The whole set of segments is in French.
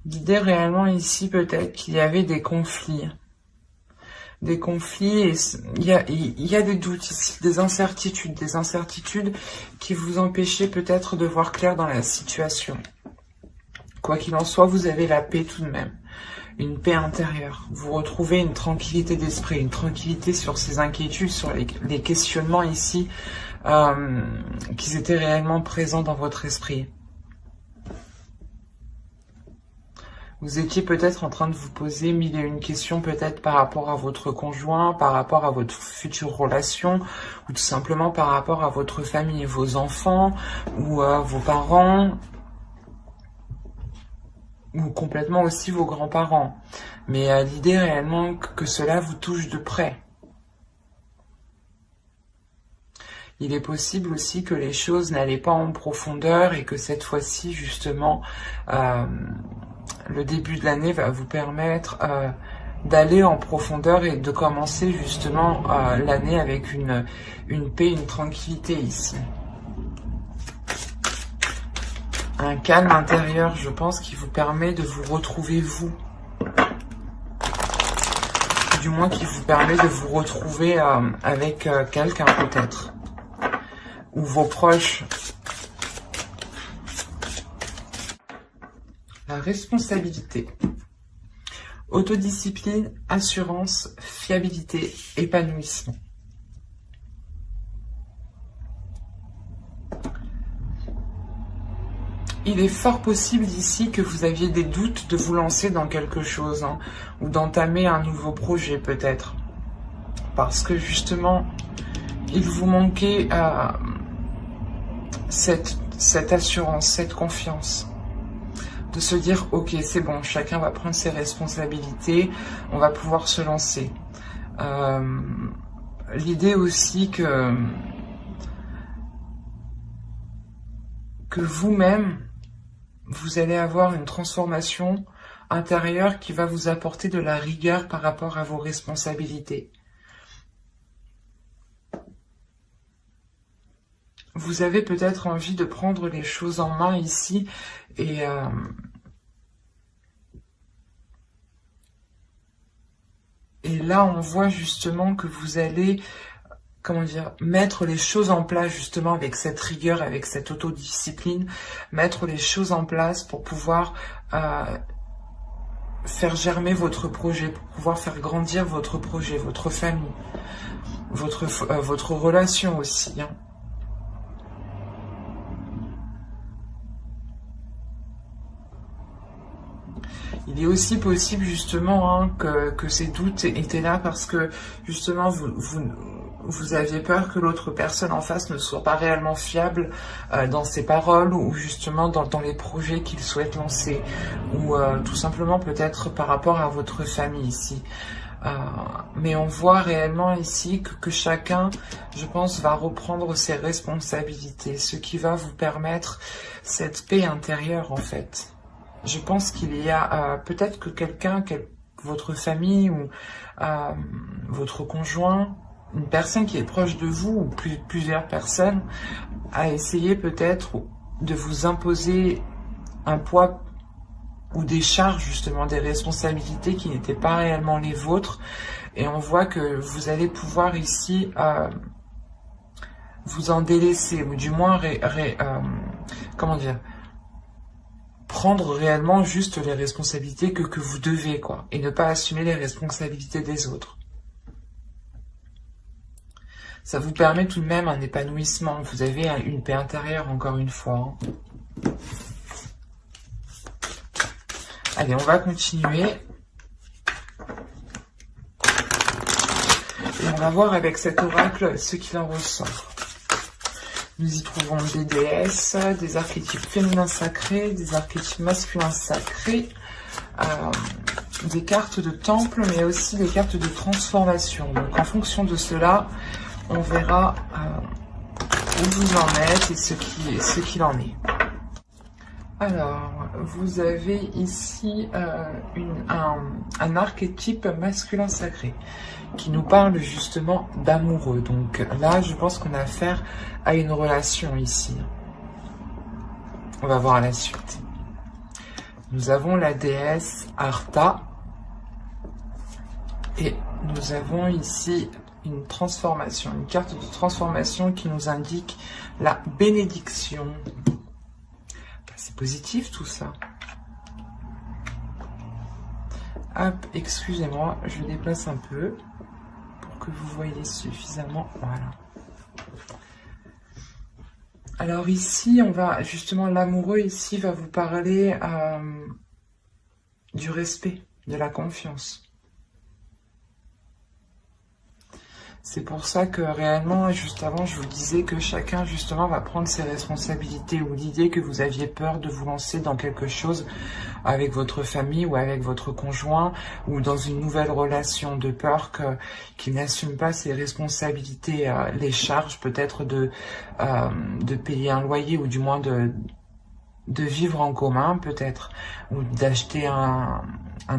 L'idée réellement ici, peut-être qu'il y avait des conflits. Des conflits, et il y a des doutes ici, des incertitudes qui vous empêchaient peut-être de voir clair dans la situation. Quoi qu'il en soit, vous avez la paix tout de même, une paix intérieure. Vous retrouvez une tranquillité d'esprit, une tranquillité sur ces inquiétudes, sur les questionnements ici, qui étaient réellement présents dans votre esprit. Vous étiez peut-être en train de vous poser mille et une questions, peut-être par rapport à votre conjoint, par rapport à votre future relation, ou tout simplement par rapport à votre famille, vos enfants, ou vos parents, ou complètement aussi vos grands-parents. Mais l'idée réellement que cela vous touche de près. Il est possible aussi que les choses n'allaient pas en profondeur et que cette fois-ci, justement, le début de l'année va vous permettre d'aller en profondeur et de commencer justement l'année avec une paix, une tranquillité ici. Un calme intérieur, je pense, qui vous permet de vous retrouver vous. Du moins qui vous permet de vous retrouver avec quelqu'un peut-être. Ou vos proches. La responsabilité. Autodiscipline, assurance, fiabilité, épanouissement. Il est fort possible ici que vous aviez des doutes de vous lancer dans quelque chose, hein, ou d'entamer un nouveau projet peut-être. Parce que justement, il vous manquait cette assurance, cette confiance. De se dire, ok, c'est bon, chacun va prendre ses responsabilités, on va pouvoir se lancer. L'idée aussi que vous-même, vous allez avoir une transformation intérieure qui va vous apporter de la rigueur par rapport à vos responsabilités. Vous avez peut-être envie de prendre les choses en main ici et là, on voit justement que vous allez, comment dire, mettre les choses en place justement avec cette rigueur, avec cette autodiscipline, mettre les choses en place pour pouvoir faire germer votre projet, pour pouvoir faire grandir votre projet, votre famille, votre relation aussi, hein. Il est aussi possible justement hein, que ces doutes étaient là parce que justement vous aviez peur que l'autre personne en face ne soit pas réellement fiable dans ses paroles ou justement dans les projets qu'il souhaite lancer ou tout simplement peut-être par rapport à votre famille ici. Mais on voit réellement ici que chacun, je pense, va reprendre ses responsabilités, ce qui va vous permettre cette paix intérieure en fait. Je pense qu'il y a peut-être que quelqu'un, votre famille ou votre conjoint, une personne qui est proche de vous ou plusieurs personnes, a essayé peut-être de vous imposer un poids ou des charges, justement, des responsabilités qui n'étaient pas réellement les vôtres. Et on voit que vous allez pouvoir ici vous en délaisser, ou du moins, comment dire, prendre réellement juste les responsabilités que vous devez, quoi, et ne pas assumer les responsabilités des autres. Ça vous permet tout de même un épanouissement. Vous avez une paix intérieure, encore une fois. Hein. Allez, on va continuer. Et on va voir avec cet oracle ce qu'il en ressort. Nous y trouvons des déesses, des archétypes féminins sacrés, des archétypes masculins sacrés, des cartes de temple, mais aussi des cartes de transformation. Donc en fonction de cela, on verra où vous en êtes et ce qu'il en est. Alors, vous avez ici un archétype masculin sacré qui nous parle justement d'amoureux. Donc là, je pense qu'on a affaire à une relation ici. On va voir la suite. Nous avons la déesse Arta. Et nous avons ici une transformation, une carte de transformation qui nous indique la bénédiction. C'est positif tout ça. Hop, excusez-moi, je déplace un peu pour que vous voyez suffisamment. Voilà. Alors ici, on va justement, l'amoureux ici va vous parler du respect, de la confiance. C'est pour ça que réellement, juste avant, je vous disais que chacun justement va prendre ses responsabilités, ou l'idée que vous aviez peur de vous lancer dans quelque chose avec votre famille ou avec votre conjoint, ou dans une nouvelle relation, de peur qu'il n'assume pas ses responsabilités, les charges peut-être de payer un loyer, ou du moins de vivre en commun peut-être, ou d'acheter un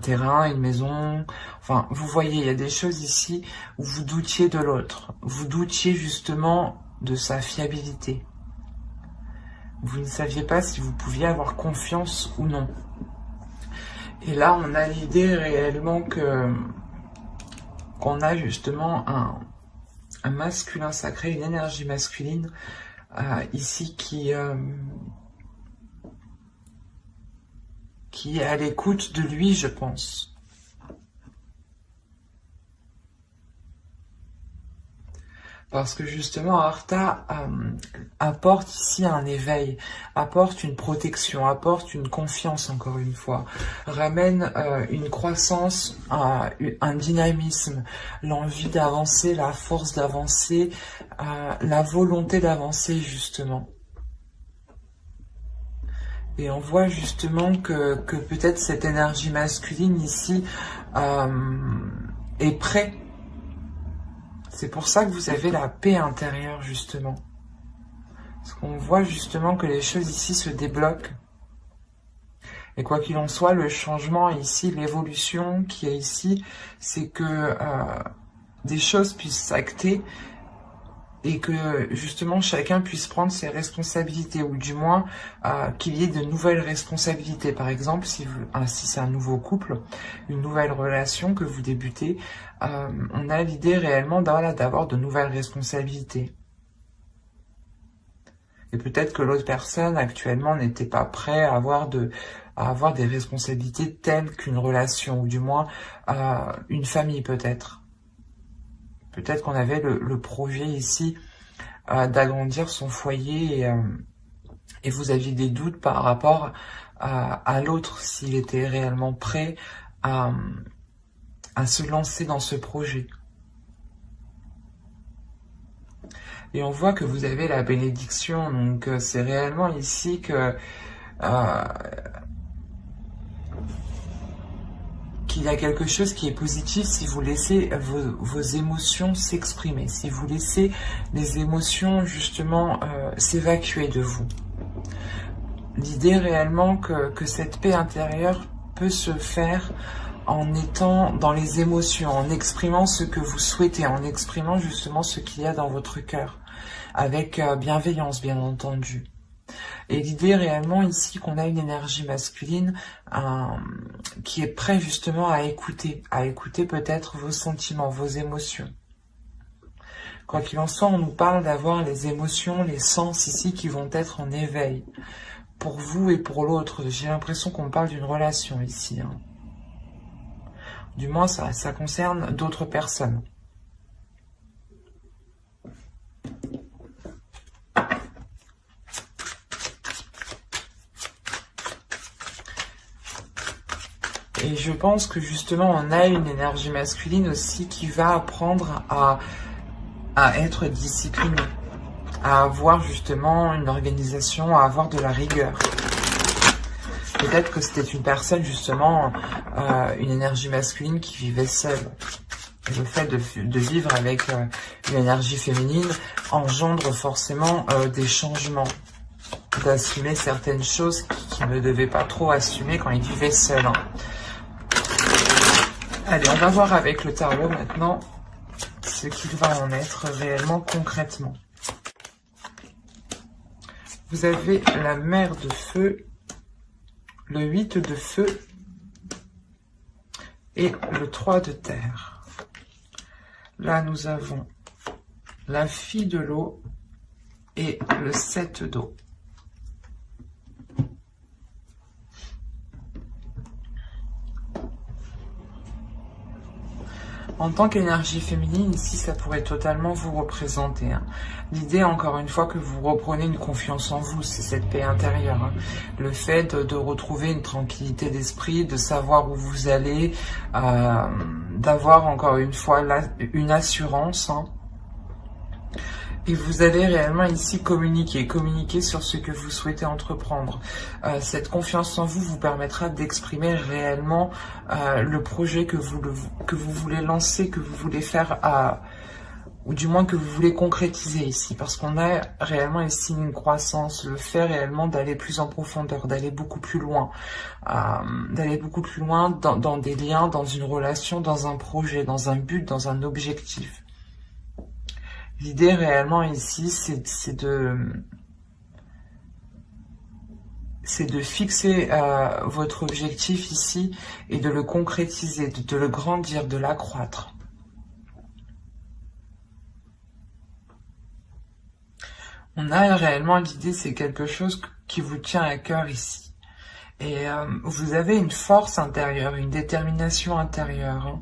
terrain, une maison. Enfin, vous voyez, il y a des choses ici où vous doutiez de l'autre. Vous doutiez justement de sa fiabilité. Vous ne saviez pas si vous pouviez avoir confiance ou non. Et là, on a l'idée réellement qu'on a justement un masculin sacré, une énergie masculine ici qui est à l'écoute de lui, je pense. Parce que justement, Arta apporte ici un éveil, apporte une protection, apporte une confiance, encore une fois, ramène une croissance, un dynamisme, l'envie d'avancer, la force d'avancer, la volonté d'avancer, justement. Et on voit justement que peut-être cette énergie masculine ici est prête. C'est pour ça que vous avez la paix intérieure, justement. Parce qu'on voit justement que les choses ici se débloquent. Et quoi qu'il en soit, le changement ici, l'évolution qui est ici, c'est que des choses puissent s'acter et que justement chacun puisse prendre ses responsabilités, ou du moins qu'il y ait de nouvelles responsabilités. Par exemple, si c'est un nouveau couple, une nouvelle relation que vous débutez, on a l'idée réellement d'avoir de nouvelles responsabilités. Et peut-être que l'autre personne actuellement n'était pas prêt à avoir des responsabilités telles qu'une relation, ou du moins une famille peut-être. Peut-être qu'on avait le projet ici d'agrandir son foyer, et vous aviez des doutes par rapport à l'autre, s'il était réellement prêt à se lancer dans ce projet. Et on voit que vous avez la bénédiction, donc c'est réellement ici que qu'il y a quelque chose qui est positif si vous laissez vos émotions s'exprimer, si vous laissez les émotions justement s'évacuer de vous. L'idée réellement que cette paix intérieure peut se faire en étant dans les émotions, en exprimant ce que vous souhaitez, en exprimant justement ce qu'il y a dans votre cœur, avec bienveillance bien entendu. Et l'idée réellement ici qu'on a une énergie masculine qui est prête justement à écouter peut-être vos sentiments, vos émotions. Quoi qu'il en soit, on nous parle d'avoir les émotions, les sens ici qui vont être en éveil, pour vous et pour l'autre. J'ai l'impression qu'on parle d'une relation ici. Du moins, ça concerne d'autres personnes. Et je pense que justement, on a une énergie masculine aussi qui va apprendre à être discipliné, à avoir justement une organisation, à avoir de la rigueur. Peut-être que c'était une personne justement, une énergie masculine qui vivait seule. Le fait de vivre avec une énergie féminine engendre forcément des changements, d'assumer certaines choses qu'il ne devait pas trop assumer quand il vivait seul. Allez, on va voir avec le tarot maintenant ce qu'il va en être réellement concrètement. Vous avez la mer de feu, le 8 de feu et le 3 de terre. Là, nous avons la fille de l'eau et le 7 d'eau. En tant qu'énergie féminine, ici, ça pourrait totalement vous représenter. L'idée, encore une fois, que vous reprenez une confiance en vous, c'est cette paix intérieure. Le fait de retrouver une tranquillité d'esprit, de savoir où vous allez, d'avoir, encore une fois, une assurance. Et vous allez réellement ici communiquer sur ce que vous souhaitez entreprendre. Cette confiance en vous vous permettra d'exprimer réellement le projet que vous voulez lancer, que vous voulez faire, ou du moins que vous voulez concrétiser ici. Parce qu'on a réellement ici une croissance, le fait réellement d'aller plus en profondeur, d'aller beaucoup plus loin. Dans des liens, dans une relation, dans un projet, dans un but, dans un objectif. L'idée réellement ici, c'est de fixer votre objectif ici et de le concrétiser, de le grandir, de l'accroître. On a réellement l'idée, c'est quelque chose qui vous tient à cœur ici. Et vous avez une force intérieure, une détermination intérieure.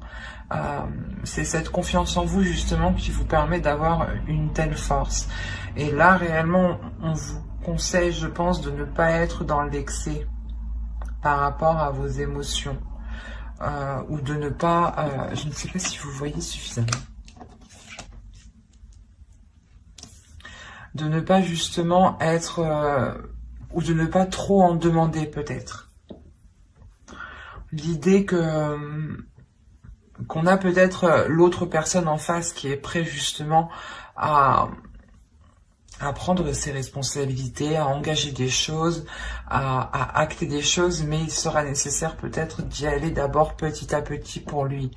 C'est cette confiance en vous justement qui vous permet d'avoir une telle force. Et là réellement on vous conseille, je pense, de ne pas être dans l'excès par rapport à vos émotions, ou de ne pas, je ne sais pas si vous voyez suffisamment, de ne pas justement être, ou de ne pas trop en demander peut-être. L'idée qu'on a peut-être l'autre personne en face qui est prêt justement à prendre ses responsabilités, à engager des choses, à acter des choses, mais il sera nécessaire peut-être d'y aller d'abord petit à petit pour lui,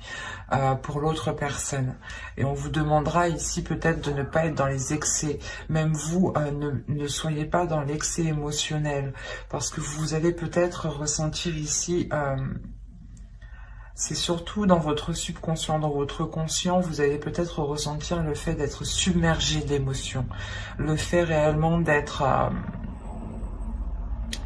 pour l'autre personne. Et on vous demandera ici peut-être de ne pas être dans les excès. Même vous, ne soyez pas dans l'excès émotionnel, parce que vous allez peut-être ressentir ici... c'est surtout dans votre subconscient, dans votre conscient, vous allez peut-être ressentir le fait d'être submergé d'émotions. Le fait réellement d'être...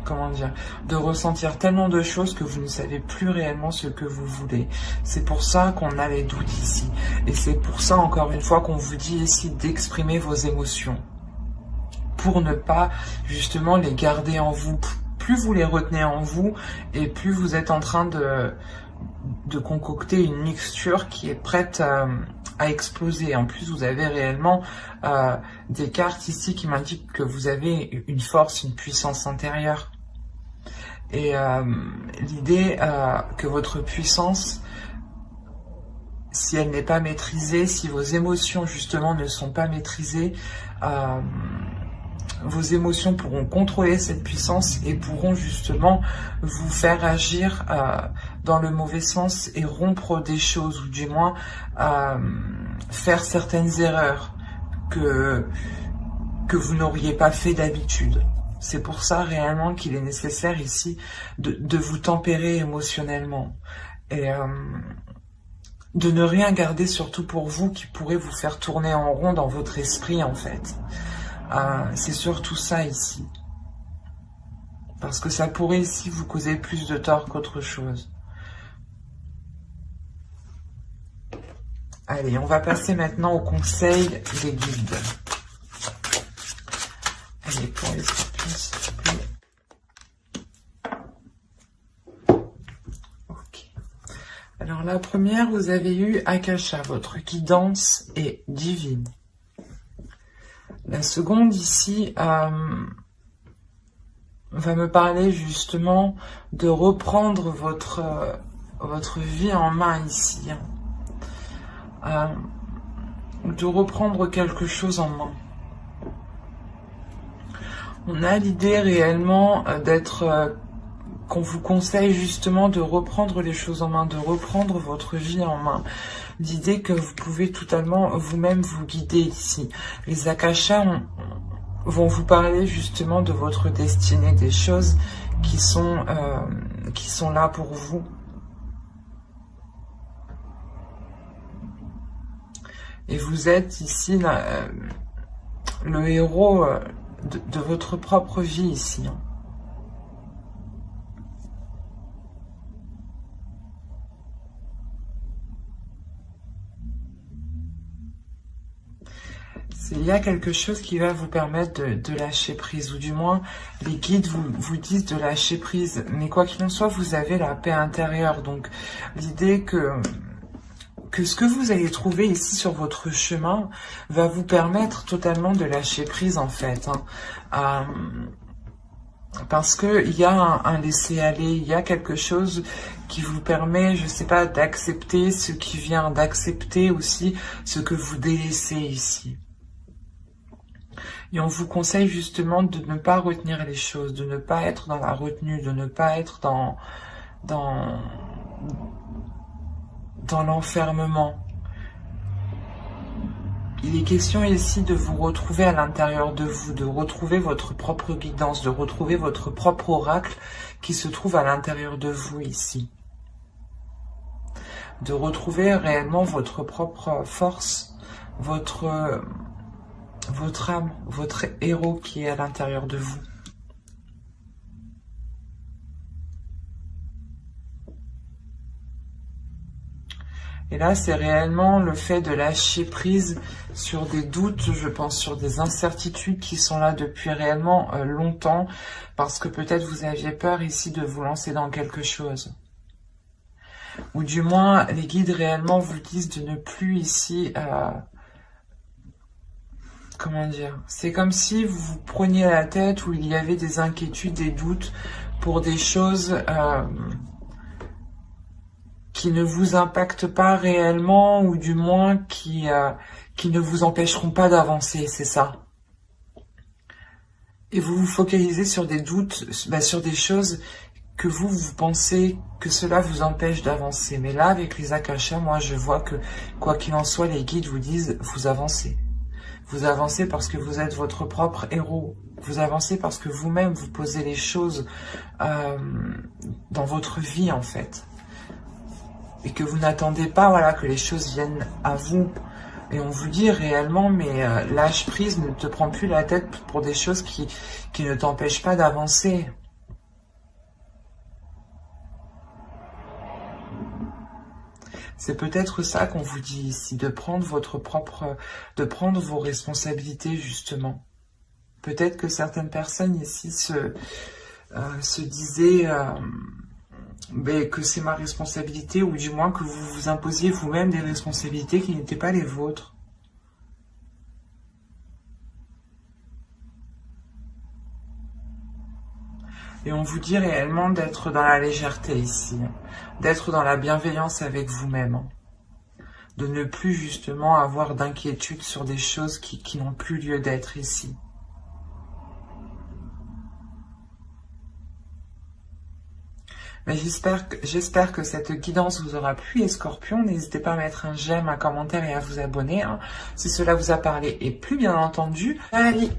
comment dire, de ressentir tellement de choses que vous ne savez plus réellement ce que vous voulez. C'est pour ça qu'on a les doutes ici. Et c'est pour ça, encore une fois, qu'on vous dit ici d'exprimer vos émotions. Pour ne pas, justement, les garder en vous. Plus vous les retenez en vous, et plus vous êtes en train de concocter une mixture qui est prête à exploser. En plus, vous avez réellement des cartes ici qui m'indiquent que vous avez une force, une puissance intérieure. Et l'idée que votre puissance, si elle n'est pas maîtrisée, si vos émotions justement ne sont pas maîtrisées, vos émotions pourront contrôler cette puissance et pourront justement vous faire agir dans le mauvais sens et rompre des choses, ou du moins faire certaines erreurs que vous n'auriez pas fait d'habitude. C'est pour ça réellement qu'il est nécessaire ici de vous tempérer émotionnellement et de ne rien garder surtout pour vous qui pourrait vous faire tourner en rond dans votre esprit en fait. C'est surtout ça ici. Parce que ça pourrait ici vous causer plus de tort qu'autre chose. Allez, on va passer maintenant au conseil des guides. Allez, pour les scorpions, s'il vous plaît. Ok. Alors la première, vous avez eu Akasha, votre guidance est divine. La seconde ici va me parler justement de reprendre votre vie en main ici. De reprendre quelque chose en main. On a l'idée réellement d'être... qu'on vous conseille justement de reprendre les choses en main, de reprendre votre vie en main. L'idée que vous pouvez totalement vous-même vous guider ici. Les Akashas vont vous parler justement de votre destinée, des choses qui sont là pour vous. Et vous êtes ici le héros de votre propre vie ici. Hein. Il y a quelque chose qui va vous permettre de lâcher prise, ou du moins les guides vous disent de lâcher prise. Mais quoi qu'il en soit, vous avez la paix intérieure. Donc l'idée que ce que vous allez trouver ici sur votre chemin va vous permettre totalement de lâcher prise en fait. Hein. Parce que il y a un laisser-aller, il y a quelque chose qui vous permet, je sais pas, d'accepter ce qui vient, d'accepter aussi ce que vous délaissez ici. Et on vous conseille justement de ne pas retenir les choses, de ne pas être dans la retenue, de ne pas être dans l'enfermement. Il est question ici de vous retrouver à l'intérieur de vous, de retrouver votre propre guidance, de retrouver votre propre oracle qui se trouve à l'intérieur de vous ici. De retrouver réellement votre propre force, votre âme, votre héros qui est à l'intérieur de vous. Et là, c'est réellement le fait de lâcher prise sur des doutes, je pense, sur des incertitudes qui sont là depuis réellement longtemps, parce que peut-être vous aviez peur ici de vous lancer dans quelque chose. Ou du moins, les guides réellement vous disent de ne plus ici... comment dire, c'est comme si vous vous preniez la tête où il y avait des inquiétudes, des doutes pour des choses qui ne vous impactent pas réellement, ou du moins qui ne vous empêcheront pas d'avancer, c'est ça. Et vous vous focalisez sur des doutes, sur des choses que vous pensez que cela vous empêche d'avancer. Mais là, avec les akashas, moi je vois que, quoi qu'il en soit, les guides vous disent, vous avancez. Vous avancez parce que vous êtes votre propre héros. Vous avancez parce que vous-même, vous posez les choses dans votre vie, en fait. Et que vous n'attendez pas, voilà, que les choses viennent à vous. Et on vous dit réellement, mais lâche prise, ne te prends plus la tête pour des choses qui ne t'empêchent pas d'avancer. C'est peut-être ça qu'on vous dit ici, de prendre de prendre vos responsabilités, justement. Peut-être que certaines personnes ici se disaient que c'est ma responsabilité, ou du moins que vous vous imposiez vous-même des responsabilités qui n'étaient pas les vôtres. Et on vous dit réellement d'être dans la légèreté ici, d'être dans la bienveillance avec vous-même, de ne plus justement avoir d'inquiétude sur des choses qui n'ont plus lieu d'être ici. Mais j'espère que cette guidance vous aura plu, les scorpions. N'hésitez pas à mettre un j'aime, un commentaire et à vous abonner, hein, si cela vous a parlé. Et plus bien entendu, allez!